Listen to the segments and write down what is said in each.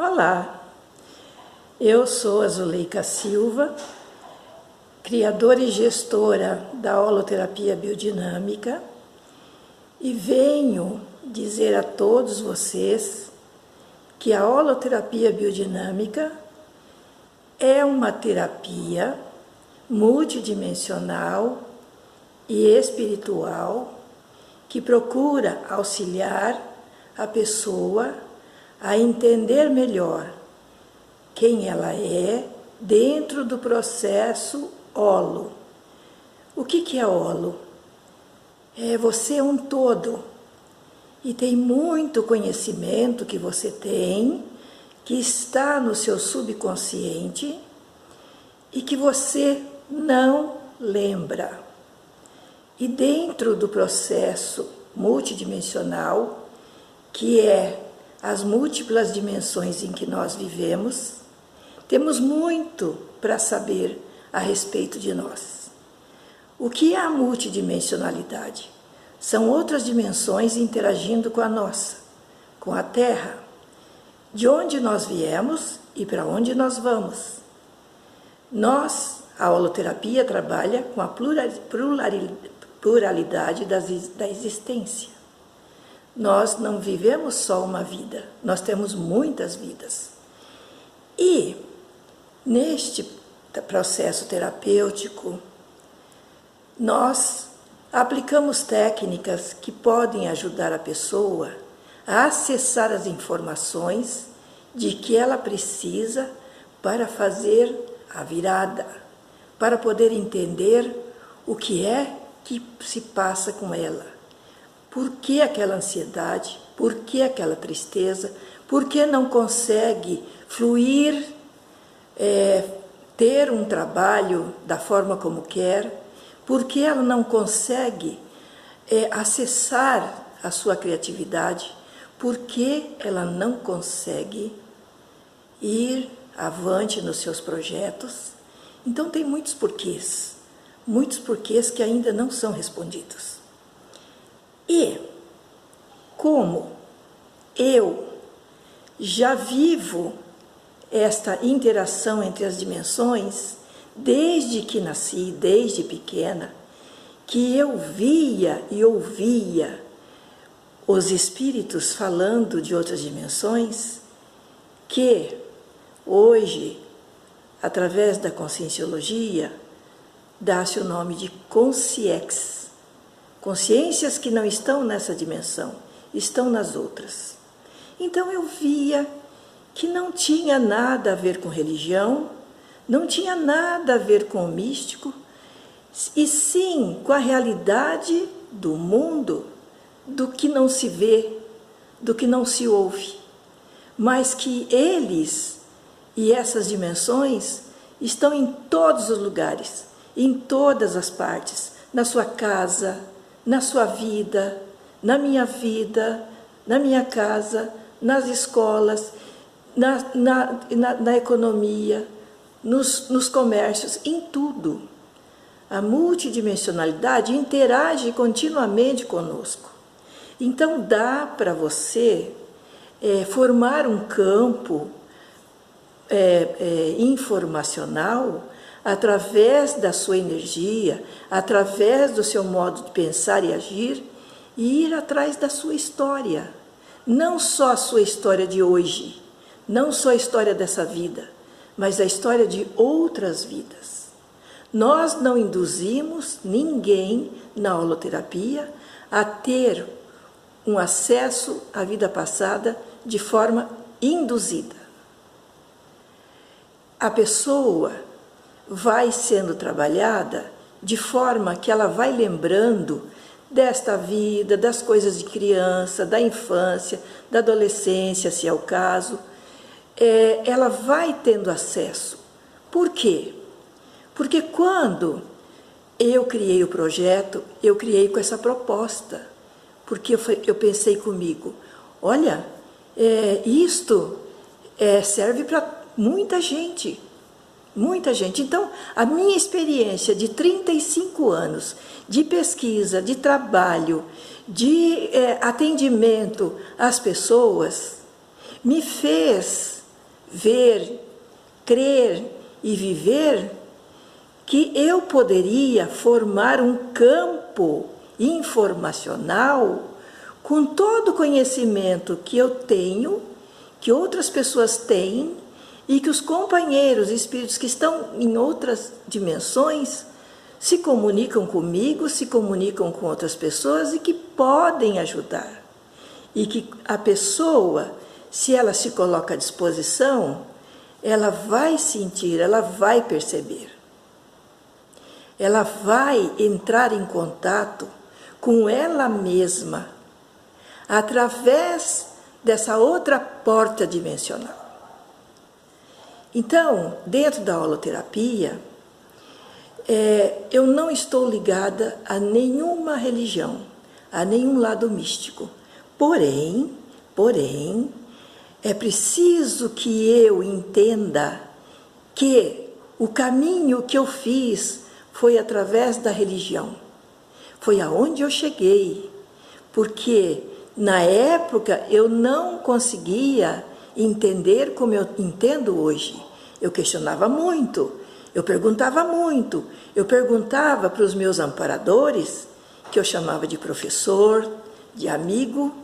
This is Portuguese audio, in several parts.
Olá, eu sou a Zuleika Silva, criadora e gestora da holoterapia biodinâmica, e venho dizer a todos vocês que a holoterapia biodinâmica é uma terapia multidimensional e espiritual que procura auxiliar a pessoa a entender melhor quem ela é dentro do processo holo. O que é holo? Você é um todo e tem muito conhecimento que você tem, que está no seu subconsciente e que você não lembra. E dentro do processo multidimensional, que é as múltiplas dimensões em que nós vivemos, temos muito para saber a respeito de nós. O que é a multidimensionalidade? São outras dimensões interagindo com a nossa, com a Terra, de onde nós viemos e para onde nós vamos. A holoterapia trabalha com a pluralidade da existência. Nós não vivemos só uma vida, nós temos muitas vidas. E neste processo terapêutico, nós aplicamos técnicas que podem ajudar a pessoa a acessar as informações de que ela precisa para fazer a virada, para poder entender o que é que se passa com ela. Por que aquela ansiedade? Por que aquela tristeza? Por que não consegue fluir, ter um trabalho da forma como quer? Por que ela não consegue acessar a sua criatividade? Por que ela não consegue ir avante nos seus projetos? Então tem muitos porquês que ainda não são respondidos. E como eu já vivo esta interação entre as dimensões, desde que nasci, desde pequena, que eu via e ouvia os espíritos falando de outras dimensões, que hoje, através da conscienciologia, dá-se o nome de consciex. Consciências que não estão nessa dimensão, estão nas outras. Então eu via que não tinha nada a ver com religião, não tinha nada a ver com o místico, e sim com a realidade do mundo, do que não se vê, do que não se ouve, mas que eles e essas dimensões estão em todos os lugares, em todas as partes, na sua casa, na sua vida, na minha casa, nas escolas, na economia, nos comércios, em tudo. A multidimensionalidade interage continuamente conosco. Então dá para você formar um campo informacional através da sua energia, através do seu modo de pensar e agir, e ir atrás da sua história. Não só a sua história de hoje, não só a história dessa vida, mas a história de outras vidas. Nós não induzimos ninguém na holoterapia a ter um acesso à vida passada de forma induzida. A pessoa vai sendo trabalhada de forma que ela vai lembrando desta vida, das coisas de criança, da infância, da adolescência, se é o caso. Ela vai tendo acesso. Por quê? Porque quando eu criei o projeto, eu criei com essa proposta. Porque eu pensei comigo, olha, isto serve para muita gente. Muita gente. Então, a minha experiência de 35 anos de pesquisa, de trabalho, de atendimento às pessoas, me fez ver, crer e viver, que eu poderia formar um campo informacional com todo o conhecimento que eu tenho, que outras pessoas têm e que os companheiros espíritos que estão em outras dimensões se comunicam comigo, se comunicam com outras pessoas e que podem ajudar. E que a pessoa, se ela se coloca à disposição, ela vai sentir, ela vai perceber. Ela vai entrar em contato com ela mesma através dessa outra porta dimensional. Então, dentro da holoterapia, eu não estou ligada a nenhuma religião, a nenhum lado místico. Porém, é preciso que eu entenda que o caminho que eu fiz foi através da religião. Foi aonde eu cheguei, porque na época eu não conseguia entender como eu entendo hoje. Eu questionava muito, eu perguntava muito. Eu perguntava para os meus amparadores, que eu chamava de professor, de amigo,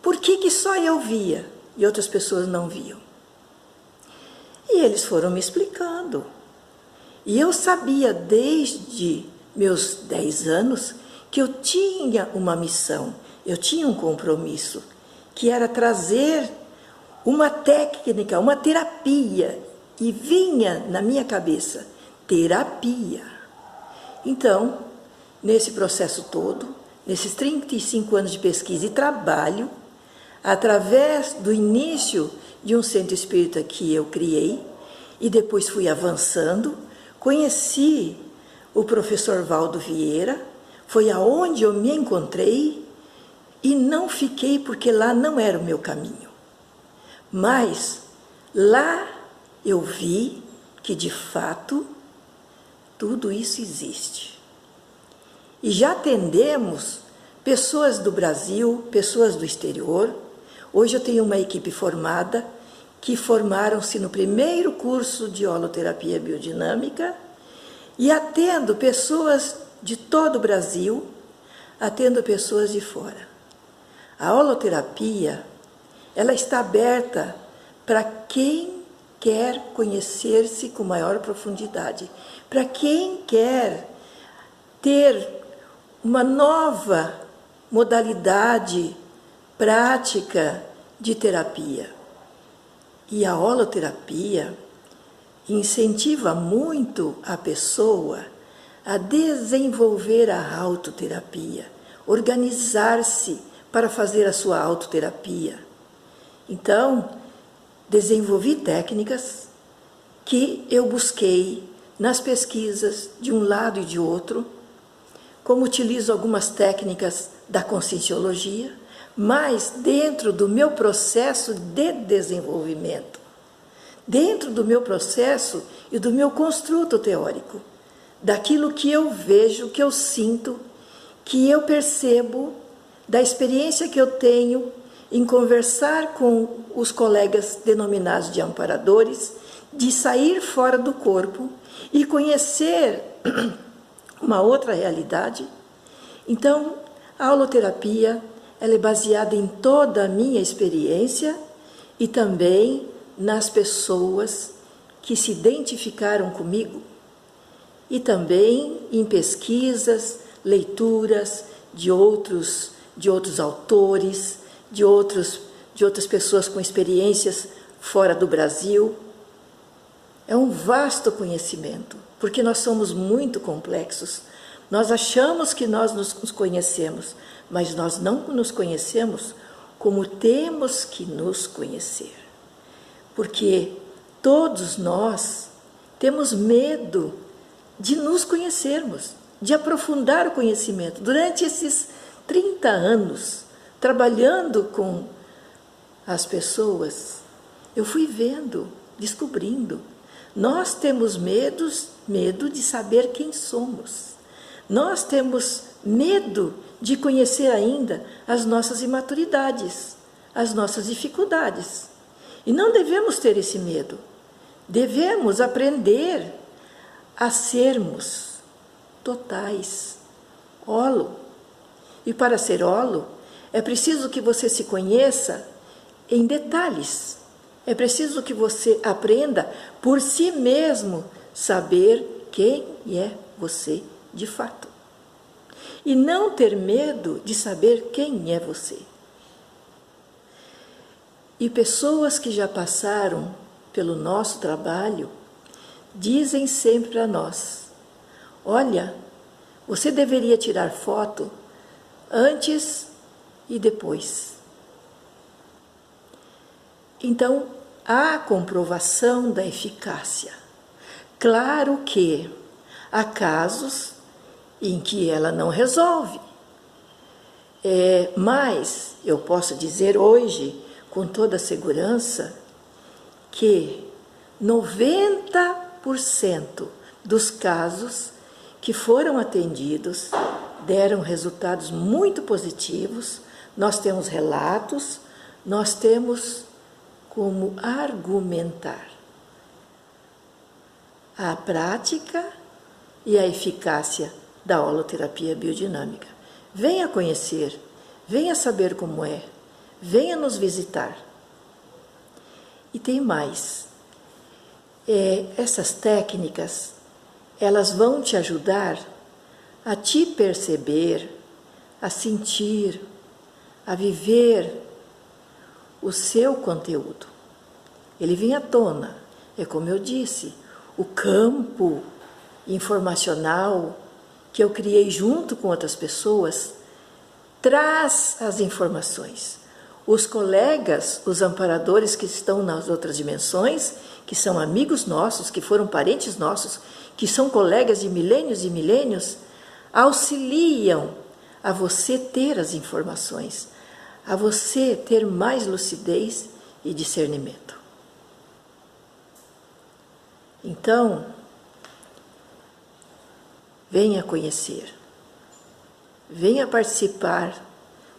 por que só eu via e outras pessoas não viam. E eles foram me explicando. E eu sabia desde meus 10 anos que eu tinha uma missão, eu tinha um compromisso, que era trazer uma técnica, uma terapia, e vinha na minha cabeça, terapia. Então, nesse processo todo, nesses 35 anos de pesquisa e trabalho, através do início de um centro espírita que eu criei, e depois fui avançando, conheci o professor Valdo Vieira, foi aonde eu me encontrei, e não fiquei porque lá não era o meu caminho. Mas lá eu vi que, de fato, tudo isso existe. E já atendemos pessoas do Brasil, pessoas do exterior. Hoje eu tenho uma equipe formada, que formaram-se no primeiro curso de holoterapia biodinâmica, e atendo pessoas de todo o Brasil, atendo pessoas de fora. A holoterapia, ela está aberta para quem quer conhecer-se com maior profundidade, para quem quer ter uma nova modalidade prática de terapia. E a holoterapia incentiva muito a pessoa a desenvolver a autoterapia, organizar-se para fazer a sua autoterapia. Então, desenvolvi técnicas que eu busquei nas pesquisas de um lado e de outro, como utilizo algumas técnicas da conscienciologia, mas dentro do meu processo de desenvolvimento, dentro do meu processo e do meu construto teórico, daquilo que eu vejo, que eu sinto, que eu percebo, da experiência que eu tenho em conversar com os colegas denominados de amparadores, de sair fora do corpo e conhecer uma outra realidade. Então, a holoterapia, ela é baseada em toda a minha experiência e também nas pessoas que se identificaram comigo, e também em pesquisas, leituras de outros autores, de outras pessoas com experiências fora do Brasil. É um vasto conhecimento, porque nós somos muito complexos. Nós achamos que nós nos conhecemos, mas nós não nos conhecemos como temos que nos conhecer. Porque todos nós temos medo de nos conhecermos, de aprofundar o conhecimento. Durante esses 30 anos, trabalhando com as pessoas, eu fui vendo, descobrindo. Nós temos medo de saber quem somos. Nós temos medo de conhecer ainda as nossas imaturidades, as nossas dificuldades. E não devemos ter esse medo. Devemos aprender a sermos totais, holo. E para ser holo, é preciso que você se conheça em detalhes. É preciso que você aprenda por si mesmo saber quem é você de fato. E não ter medo de saber quem é você. E pessoas que já passaram pelo nosso trabalho dizem sempre para nós: olha, você deveria tirar foto antes e depois. Então, há comprovação da eficácia. Claro que há casos em que ela não resolve. Mas eu posso dizer hoje, com toda segurança, que 90% dos casos que foram atendidos deram resultados muito positivos. Nós temos relatos, nós temos como argumentar a prática e a eficácia da holoterapia biodinâmica. Venha conhecer, venha saber como é, venha nos visitar. E tem mais. Essas técnicas, elas vão te ajudar a te perceber, a sentir, a viver o seu conteúdo. Ele vem à tona, é como eu disse, o campo informacional que eu criei junto com outras pessoas traz as informações. Os colegas, os amparadores que estão nas outras dimensões, que são amigos nossos, que foram parentes nossos, que são colegas de milênios e milênios, auxiliam a você ter as informações, a você ter mais lucidez e discernimento. Então, venha conhecer, venha participar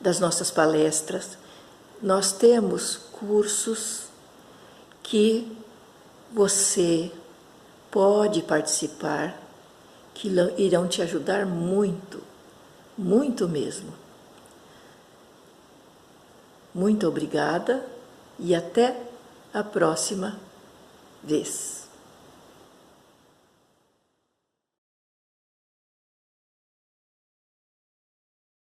das nossas palestras. Nós temos cursos que você pode participar, que irão te ajudar muito, muito mesmo. Muito obrigada e até a próxima vez.